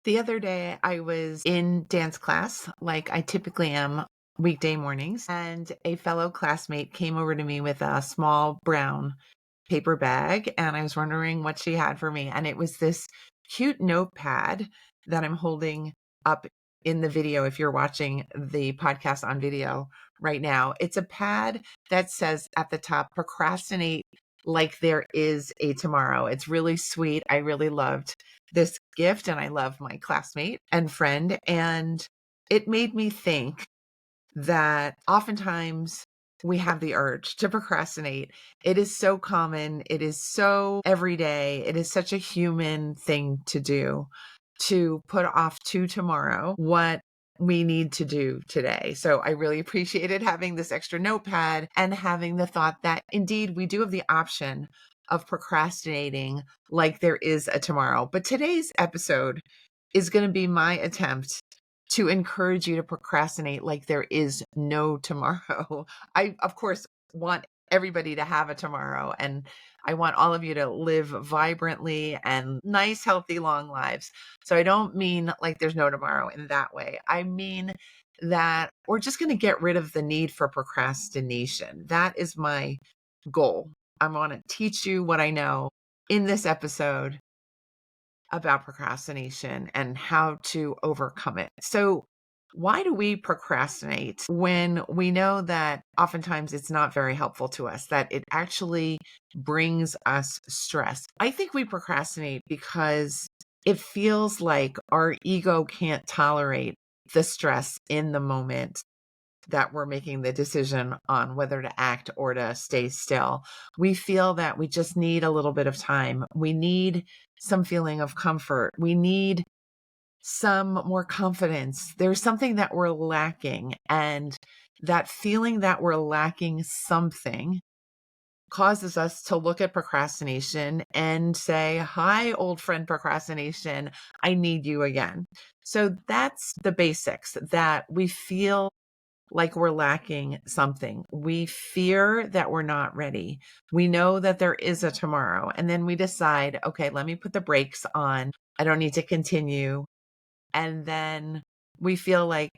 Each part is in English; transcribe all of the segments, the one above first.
The other day, I was in dance class, like I typically am weekday mornings, and a fellow classmate came over to me with a small brown paper bag, and I was wondering what she had for me. And it was this cute notepad that I'm holding up in the video. If you're watching the podcast on video right now, it's a pad that says at the top, procrastinate like there is a tomorrow. It's really sweet. I really loved this gift, and I love my classmate and friend. And it made me think that oftentimes we have the urge to procrastinate. It is so common. It is so everyday. It is such a human thing to do, to put off to tomorrow what we need to do today. So I really appreciated having this extra notepad and having the thought that indeed we do have the option of procrastinating like there is a tomorrow. But today's episode is going to be my attempt to encourage you to procrastinate like there is no tomorrow. I, of course, want everybody to have a tomorrow, and I want all of you to live vibrantly and nice, healthy, long lives. So I don't mean like there's no tomorrow in that way. I mean that we're just going to get rid of the need for procrastination. That is my goal. I want to teach you what I know in this episode about procrastination and how to overcome it. So, why do we procrastinate when we know that oftentimes it's not very helpful to us, that it actually brings us stress? I think we procrastinate because it feels like our ego can't tolerate the stress in the moment that we're making the decision on whether to act or to stay still. We feel that we just need a little bit of time. We need some feeling of comfort. We need some more confidence. There's something that we're lacking. And that feeling that we're lacking something causes us to look at procrastination and say, "Hi, old friend procrastination, I need you again." So that's the basics, that we feel like we're lacking something. We fear that we're not ready. We know that there is a tomorrow. And then we decide, okay, let me put the brakes on. I don't need to continue. And then we feel like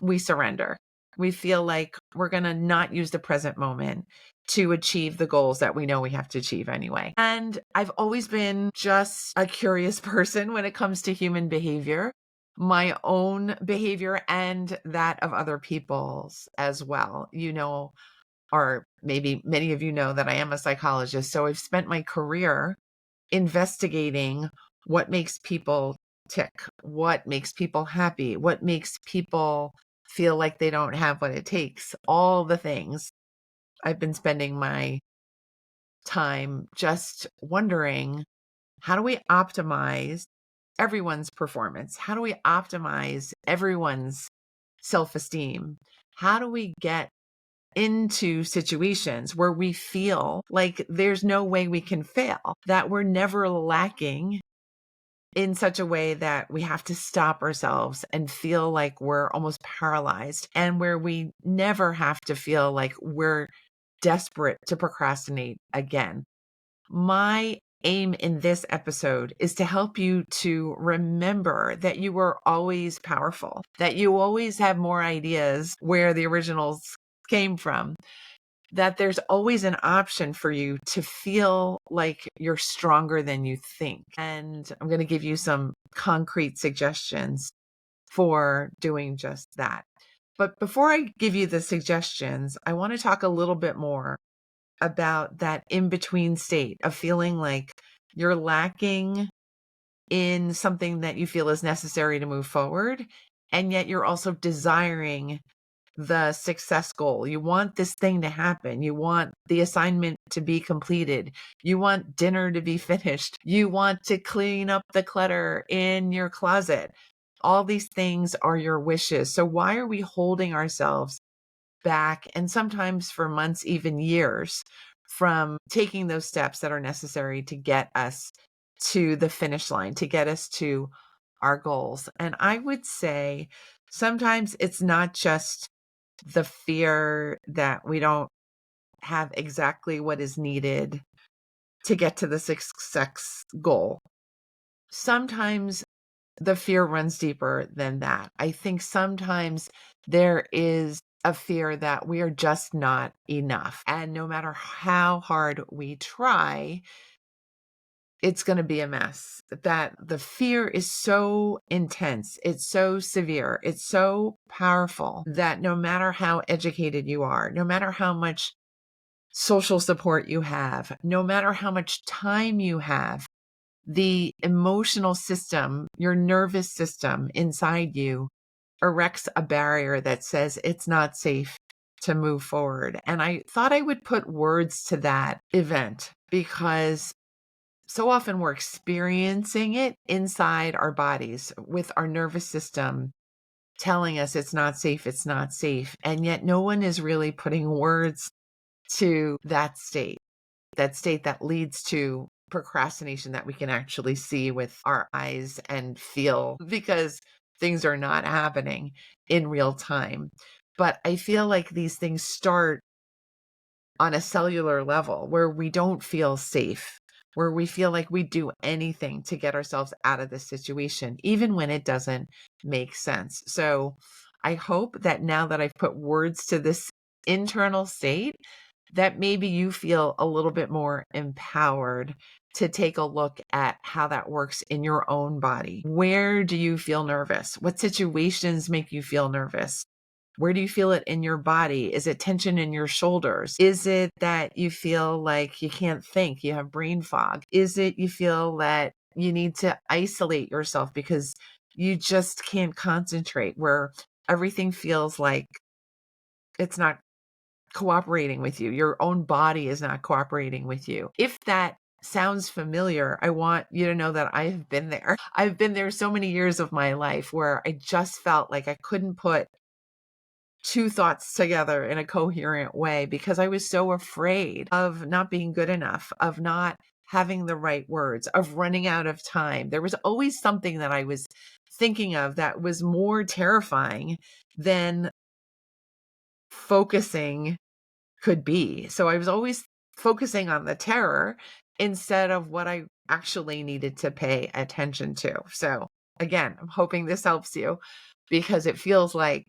we surrender. We feel like we're going to not use the present moment to achieve the goals that we know we have to achieve anyway. And I've always been just a curious person when it comes to human behavior, my own behavior and that of other people's as well. Or maybe many of you know that I am a psychologist. So I've spent my career investigating what makes people tick, what makes people happy, what makes people feel like they don't have what it takes, all the things. I've been spending my time just wondering, how do we optimize everyone's performance? How do we optimize everyone's self-esteem? How do we get into situations where we feel like there's no way we can fail, that we're never lacking in such a way that we have to stop ourselves and feel like we're almost paralyzed, and where we never have to feel like we're desperate to procrastinate again. My aim in this episode is to help you to remember that you are always powerful, that you always have more ideas where the originals came from, that there's always an option for you to feel like you're stronger than you think. And I'm going to give you some concrete suggestions for doing just that. But before I give you the suggestions, I want to talk a little bit more about that in between state of feeling like you're lacking in something that you feel is necessary to move forward. And yet you're also desiring the success goal. You want this thing to happen. You want the assignment to be completed. You want dinner to be finished. You want to clean up the clutter in your closet. All these things are your wishes. So why are we holding ourselves back, and sometimes for months, even years, from taking those steps that are necessary to get us to the finish line, to get us to our goals? And I would say sometimes it's not just the fear that we don't have exactly what is needed to get to the success goal. Sometimes the fear runs deeper than that. I think sometimes there is a fear that we are just not enough. And no matter how hard we try, it's going to be a mess. That the fear is so intense, it's so severe, it's so powerful that no matter how educated you are, no matter how much social support you have, no matter how much time you have, the emotional system, your nervous system inside you erects a barrier that says it's not safe to move forward. And I thought I would put words to that event because so often we're experiencing it inside our bodies with our nervous system telling us it's not safe, it's not safe. And yet no one is really putting words to that state that leads to procrastination that we can actually see with our eyes and feel because things are not happening in real time. But I feel like these things start on a cellular level where we don't feel safe, where we feel like we do anything to get ourselves out of this situation, even when it doesn't make sense. So I hope that now that I've put words to this internal state, that maybe you feel a little bit more empowered to take a look at how that works in your own body. Where do you feel nervous? What situations make you feel nervous? Where do you feel it in your body? Is it tension in your shoulders? Is it that you feel like you can't think, you have brain fog? Is it you feel that you need to isolate yourself because you just can't concentrate, where everything feels like it's not cooperating with you? Your own body is not cooperating with you. If that sounds familiar, I want you to know that I've been there. I've been there so many years of my life where I just felt like I couldn't put two thoughts together in a coherent way because I was so afraid of not being good enough, of not having the right words, of running out of time. There was always something that I was thinking of that was more terrifying than focusing could be. So I was always focusing on the terror instead of what I actually needed to pay attention to. So again, I'm hoping this helps you because it feels like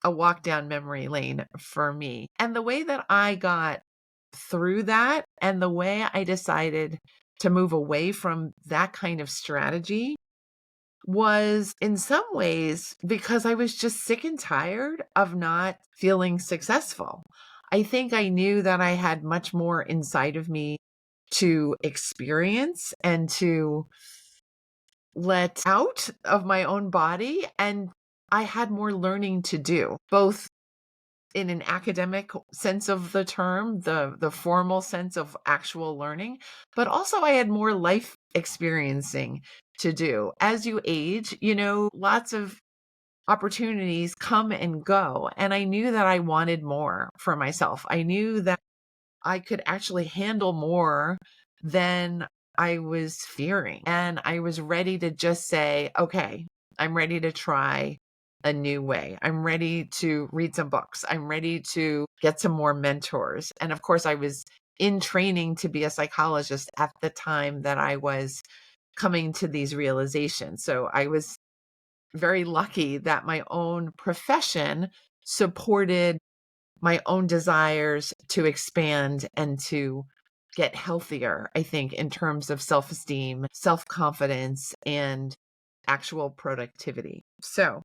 a walk down memory lane for me. And the way that I got through that and the way I decided to move away from that kind of strategy was in some ways because I was just sick and tired of not feeling successful. I think I knew that I had much more inside of me to experience and to let out of my own body. And I had more learning to do, both in an academic sense of the term, the formal sense of actual learning, but also I had more life experiencing to do. As you age, lots of opportunities come and go, and I knew that I wanted more for myself. I knew that I could actually handle more than I was fearing. And I was ready to just say, okay, I'm ready to try a new way. I'm ready to read some books. I'm ready to get some more mentors. And of course, I was in training to be a psychologist at the time that I was coming to these realizations. So I was very lucky that my own profession supported my own desires to expand and to get healthier, I think, in terms of self esteem, self confidence, and actual productivity. So,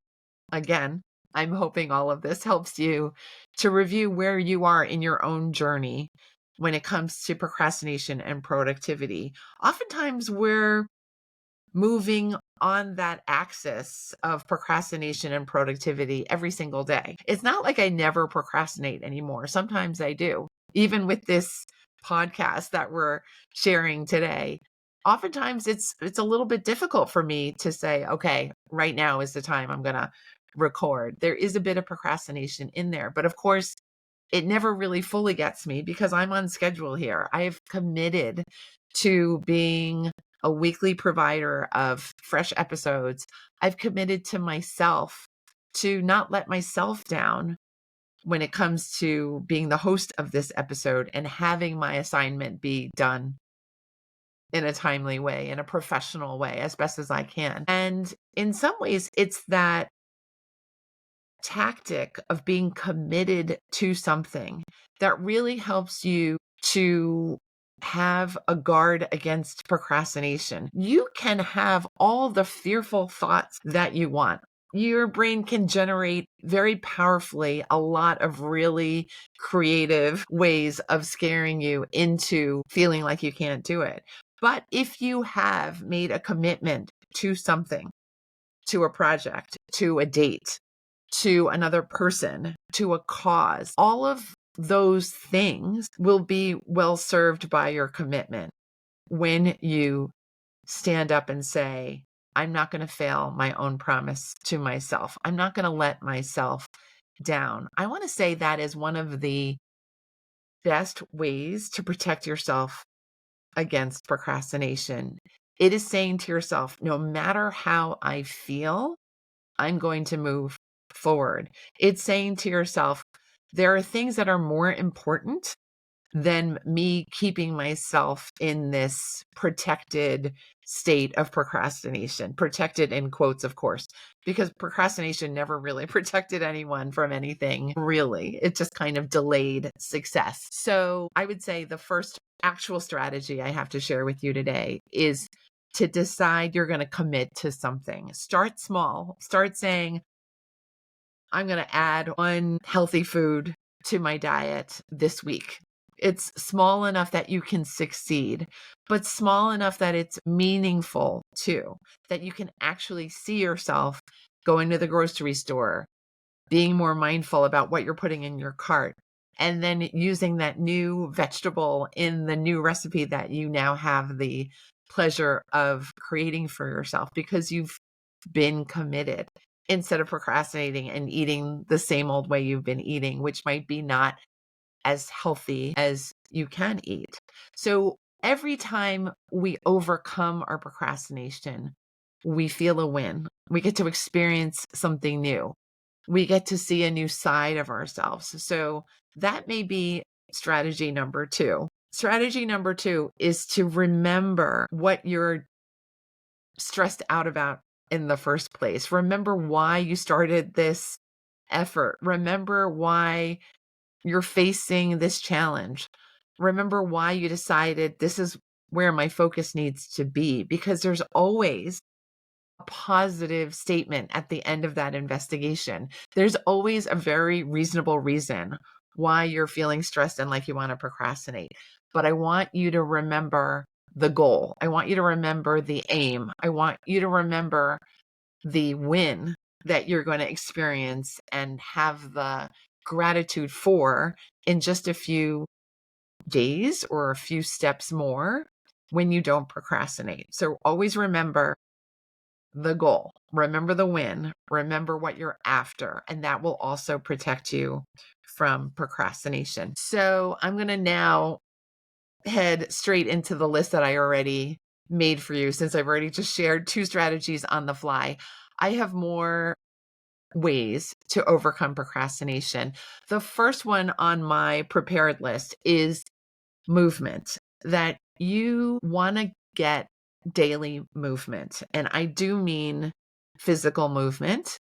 again, I'm hoping all of this helps you to review where you are in your own journey when it comes to procrastination and productivity. Oftentimes, we're moving on that axis of procrastination and productivity every single day. It's not like I never procrastinate anymore. Sometimes I do. Even with this podcast that we're sharing today, oftentimes it's a little bit difficult for me to say, okay, right now is the time I'm going to record. There is a bit of procrastination in there, but of course, it never really fully gets me because I'm on schedule here. I have committed to being a weekly provider of fresh episodes. I've committed to myself to not let myself down when it comes to being the host of this episode and having my assignment be done in a timely way, in a professional way, as best as I can. And in some ways, it's that tactic of being committed to something that really helps you to have a guard against procrastination. You can have all the fearful thoughts that you want. Your brain can generate very powerfully a lot of really creative ways of scaring you into feeling like you can't do it. But if you have made a commitment to something, to a project, to a date, to another person, to a cause, all of those things will be well served by your commitment when you stand up and say, I'm not going to fail my own promise to myself. I'm not going to let myself down. I want to say that is one of the best ways to protect yourself against procrastination. It is saying to yourself, no matter how I feel, I'm going to move forward. It's saying to yourself, there are things that are more important than me keeping myself in this protected state of procrastination. Protected in quotes, of course, because procrastination never really protected anyone from anything, really. It just kind of delayed success. So I would say the first actual strategy I have to share with you today is to decide you're going to commit to something. Start small. Start saying, I'm going to add one healthy food to my diet this week. It's small enough that you can succeed, but small enough that it's meaningful too, that you can actually see yourself going to the grocery store, being more mindful about what you're putting in your cart, and then using that new vegetable in the new recipe that you now have the pleasure of creating for yourself because you've been committed instead of procrastinating and eating the same old way you've been eating, which might be not as healthy as you can eat. So every time we overcome our procrastination, we feel a win. We get to experience something new. We get to see a new side of ourselves. So that may be strategy number two. Strategy number two is to remember what you're stressed out about in the first place. Remember why you started this effort. Remember why you're facing this challenge. Remember why you decided this is where my focus needs to be, because there's always a positive statement at the end of that investigation. There's always a very reasonable reason why you're feeling stressed and like you want to procrastinate. But I want you to remember the goal. I want you to remember the aim. I want you to remember the win that you're going to experience and have the gratitude for in just a few days or a few steps more when you don't procrastinate. So always remember the goal, remember the win, remember what you're after, and that will also protect you from procrastination. So I'm going to now head straight into the list that I already made for you since I've already just shared two strategies on the fly. I have more ways to overcome procrastination. The first one on my prepared list is movement, that you want to get daily movement. And I do mean physical movement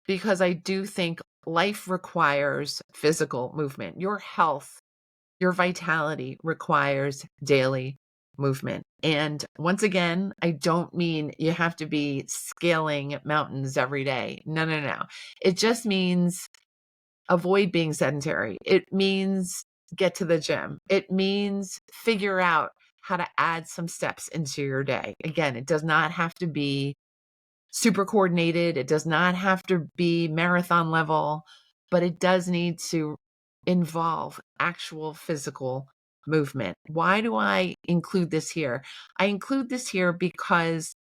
because I do think life requires physical movement. Your health, your vitality requires daily movement. And once again, I don't mean you have to be scaling mountains every day. No, no, no. It just means avoid being sedentary. It means get to the gym. It means figure out how to add some steps into your day. Again, it does not have to be super coordinated. It does not have to be marathon level, but it does need to involve actual physical movement. Why do I include this here? I include this here because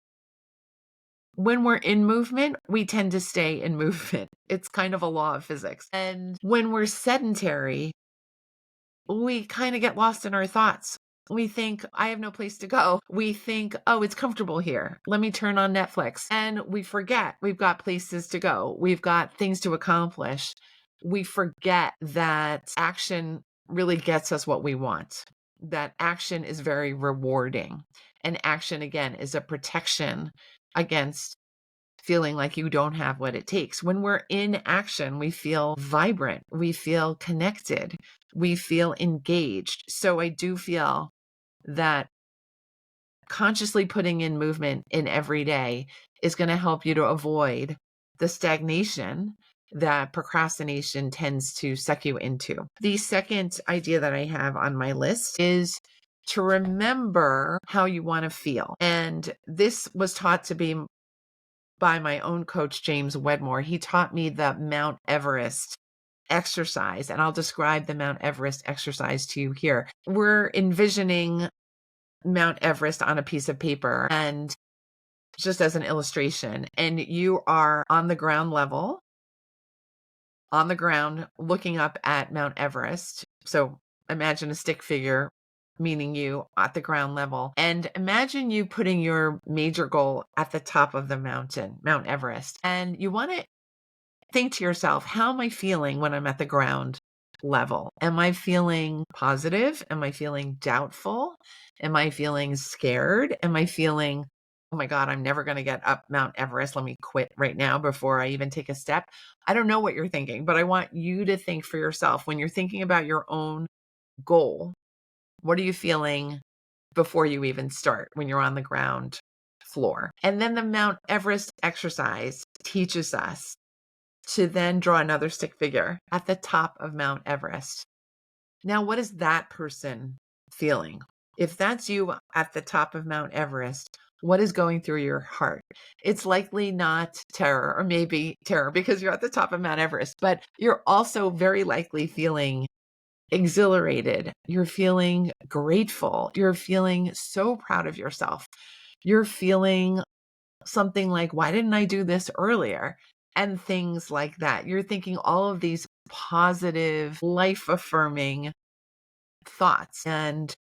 when we're in movement, we tend to stay in movement. It's kind of a law of physics. And when we're sedentary, we kind of get lost in our thoughts. We think, I have no place to go. We think, oh, it's comfortable here. Let me turn on Netflix. And we forget we've got places to go. We've got things to accomplish. We forget that action really gets us what we want. that action is very rewarding. And action, again, is a protection against feeling like you don't have what it takes. When we're in action, we feel vibrant, we feel connected, we feel engaged. So I do feel that consciously putting in movement in every day is going to help you to avoid the stagnation that procrastination tends to suck you into. The second idea that I have on my list is to remember how you want to feel. And this was taught to be by my own coach, James Wedmore. He taught me the Mount Everest exercise, and I'll describe the Mount Everest exercise to you here. We're envisioning Mount Everest on a piece of paper, and just as an illustration, and you are on the ground level, on the ground, looking up at Mount Everest. So imagine a stick figure, meaning you at the ground level, and imagine you putting your major goal at the top of the mountain, Mount Everest. And you want to think to yourself, how am I feeling when I'm at the ground level? Am I feeling positive? Am I feeling doubtful? Am I feeling scared? Am I feeling, oh my God, I'm never going to get up Mount Everest. Let me quit right now before I even take a step. I don't know what you're thinking, but I want you to think for yourself when you're thinking about your own goal. What are you feeling before you even start when you're on the ground floor? And then the Mount Everest exercise teaches us to then draw another stick figure at the top of Mount Everest. Now, what is that person feeling? If that's you at the top of Mount Everest, what is going through your heart? It's likely not terror, or maybe terror because you're at the top of Mount Everest, but you're also very likely feeling exhilarated. You're feeling grateful. You're feeling so proud of yourself. You're feeling something like, why didn't I do this earlier? And things like that. You're thinking all of these positive, life affirming thoughts, and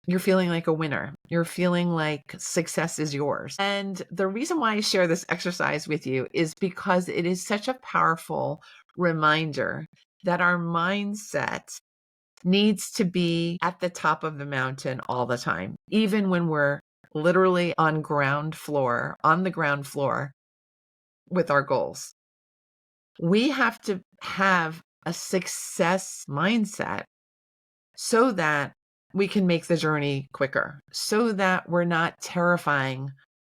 you're feeling like a winner. You're feeling like success is yours. And the reason why I share this exercise with you is because it is such a powerful reminder that our mindset needs to be at the top of the mountain all the time, even when we're literally on the ground floor with our goals. We have to have a success mindset so that we can make the journey quicker, so that we're not terrifying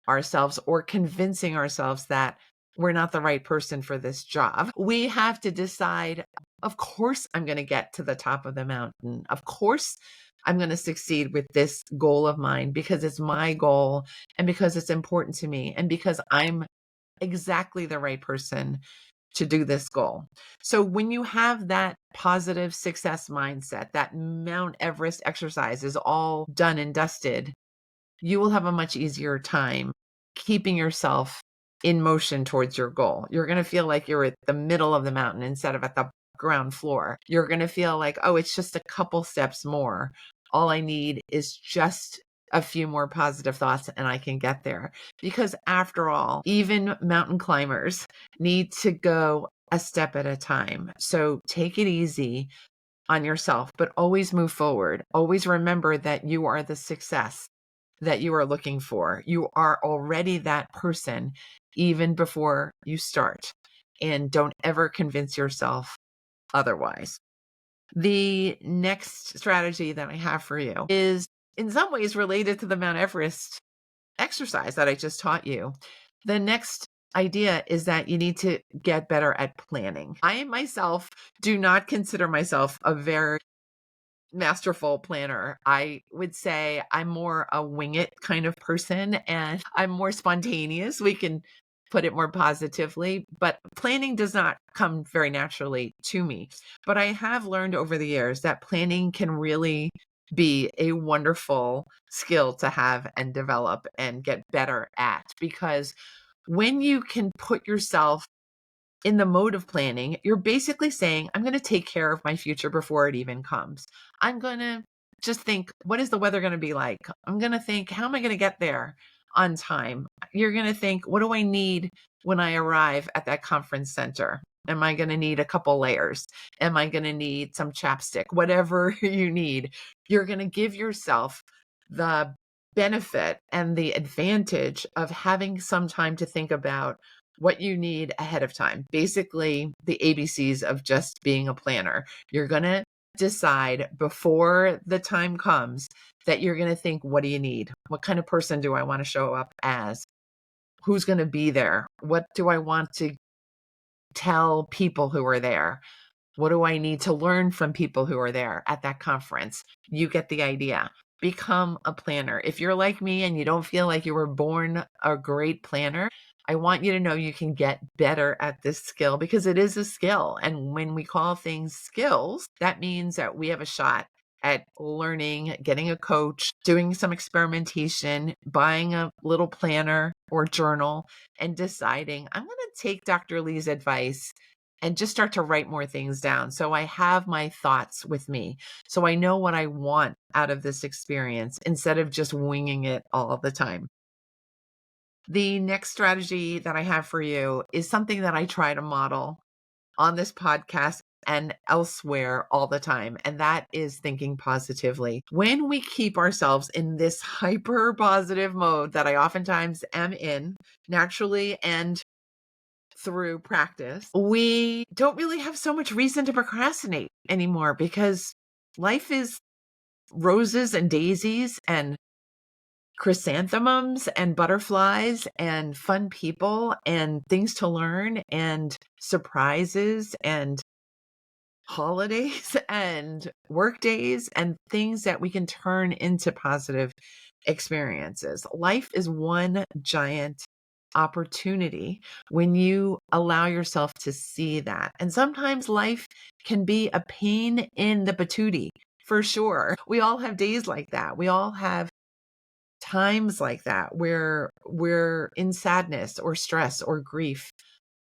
ourselves or convincing ourselves that we're not the right person for this job. We have to decide, of course, I'm going to get to the top of the mountain. Of course, I'm going to succeed with this goal of mine because it's my goal and because it's important to me and because I'm exactly the right person to do this goal. So when you have that positive success mindset, that Mount Everest exercise is all done and dusted, you will have a much easier time keeping yourself in motion towards your goal. You're going to feel like you're at the middle of the mountain instead of at the ground floor. You're going to feel like, oh, it's just a couple steps more. All I need is just a few more positive thoughts and I can get there. Because after all, even mountain climbers need to go a step at a time. So take it easy on yourself, but always move forward. Always remember that you are the success that you are looking for. You are already that person even before you start. And don't ever convince yourself otherwise. The next strategy that I have for you is in some ways related to the Mount Everest exercise that I just taught you. The next idea is that you need to get better at planning. I myself do not consider myself a very masterful planner. I would say I'm more a wing it kind of person and I'm more spontaneous. We can put it more positively, but planning does not come very naturally to me. But I have learned over the years that planning can really be a wonderful skill to have and develop and get better at, because when you can put yourself in the mode of planning, you're basically saying, I'm going to take care of my future before it even comes. I'm going to just think, what is the weather going to be like? I'm going to think, how am I going to get there on time? You're going to think, what do I need when I arrive at that conference center? Am I going to need a couple layers? Am I going to need some chapstick? Whatever you need, you're going to give yourself the benefit and the advantage of having some time to think about what you need ahead of time. Basically, the ABCs of just being a planner. You're going to decide before the time comes that you're going to think, what do you need? What kind of person do I want to show up as? Who's going to be there? What do I want to tell people who are there? What do I need to learn from people who are there at that conference? You get the idea. Become a planner. If you're like me and you don't feel like you were born a great planner, I want you to know you can get better at this skill because it is a skill. And when we call things skills, that means that we have a shot at learning, getting a coach, doing some experimentation, buying a little planner or journal, and deciding, I'm going to take Dr. Lee's advice and just start to write more things down. So I have my thoughts with me. So I know what I want out of this experience instead of just winging it all the time. The next strategy that I have for you is something that I try to model on this podcast and elsewhere all the time. And that is thinking positively. When we keep ourselves in this hyper positive mode that I oftentimes am in naturally and through practice, we don't really have so much reason to procrastinate anymore because life is roses and daisies and chrysanthemums and butterflies and fun people and things to learn and surprises and holidays and work days and things that we can turn into positive experiences. Life is one giant opportunity when you allow yourself to see that. And sometimes life can be a pain in the patootie, for sure. We all have days like that. We all have times like that where we're in sadness or stress or grief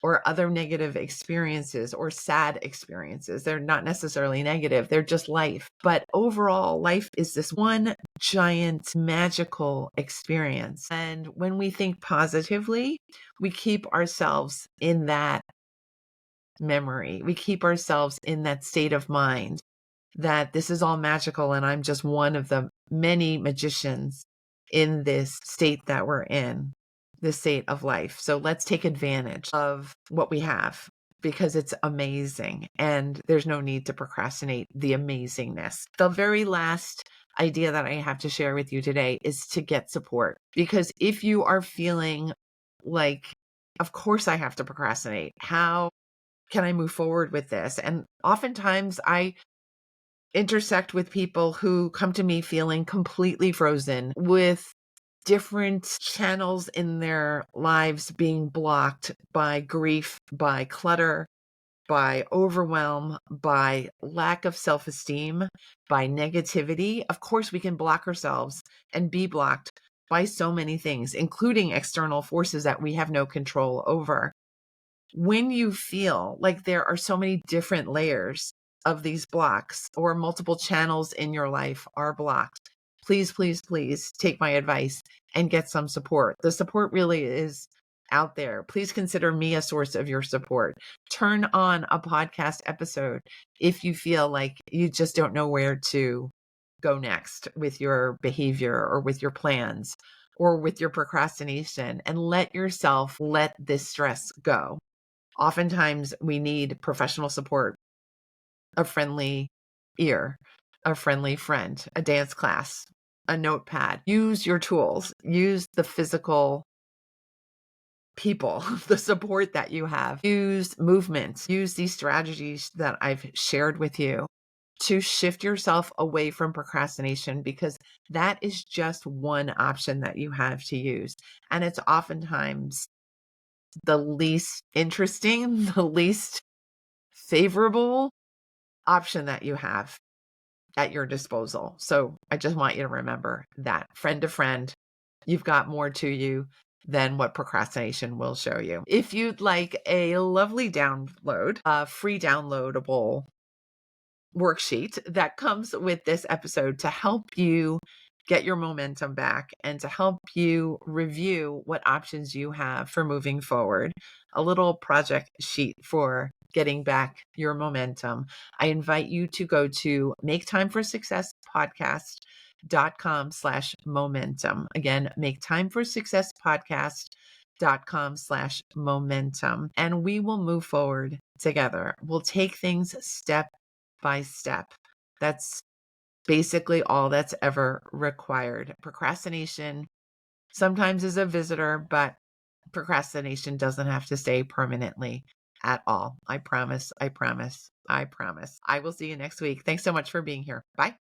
or other negative experiences or sad experiences. They're not necessarily negative, they're just life. But overall, life is this one giant magical experience. And when we think positively, we keep ourselves in that memory, we keep ourselves in that state of mind that this is all magical and I'm just one of the many magicians in this state that we're in, the state of life. So let's take advantage of what we have because it's amazing and there's no need to procrastinate the amazingness. The very last idea that I have to share with you today is to get support, because if you are feeling like, of course I have to procrastinate, how can I move forward with this? And oftentimes I intersect with people who come to me feeling completely frozen with different channels in their lives being blocked by grief, by clutter, by overwhelm, by lack of self-esteem, by negativity. Of course, we can block ourselves and be blocked by so many things, including external forces that we have no control over. When you feel like there are so many different layers of these blocks or multiple channels in your life are blocked, please, please, please take my advice and get some support. The support really is out there. Please consider me a source of your support. Turn on a podcast episode if you feel like you just don't know where to go next with your behavior or with your plans or with your procrastination, and let yourself let this stress go. Oftentimes we need professional support, a friendly ear, a friendly friend, a dance class, a notepad. Use your tools, use the physical people, the support that you have, use movements, use these strategies that I've shared with you to shift yourself away from procrastination, because that is just one option that you have to use. And it's oftentimes the least interesting, the least favorable option that you have at your disposal. So I just want you to remember that, friend to friend, you've got more to you than what procrastination will show you. If you'd like a lovely download, a free downloadable worksheet that comes with this episode to help you get your momentum back and to help you review what options you have for moving forward, a little project sheet for getting back your momentum, I invite you to go to maketimeforsuccesspodcast.com/momentum. Again, maketimeforsuccesspodcast.com/momentum. And we will move forward together. We'll take things step by step. That's basically all that's ever required. Procrastination sometimes is a visitor, but procrastination doesn't have to stay permanently at all. I promise. I promise. I promise. I will see you next week. Thanks so much for being here. Bye.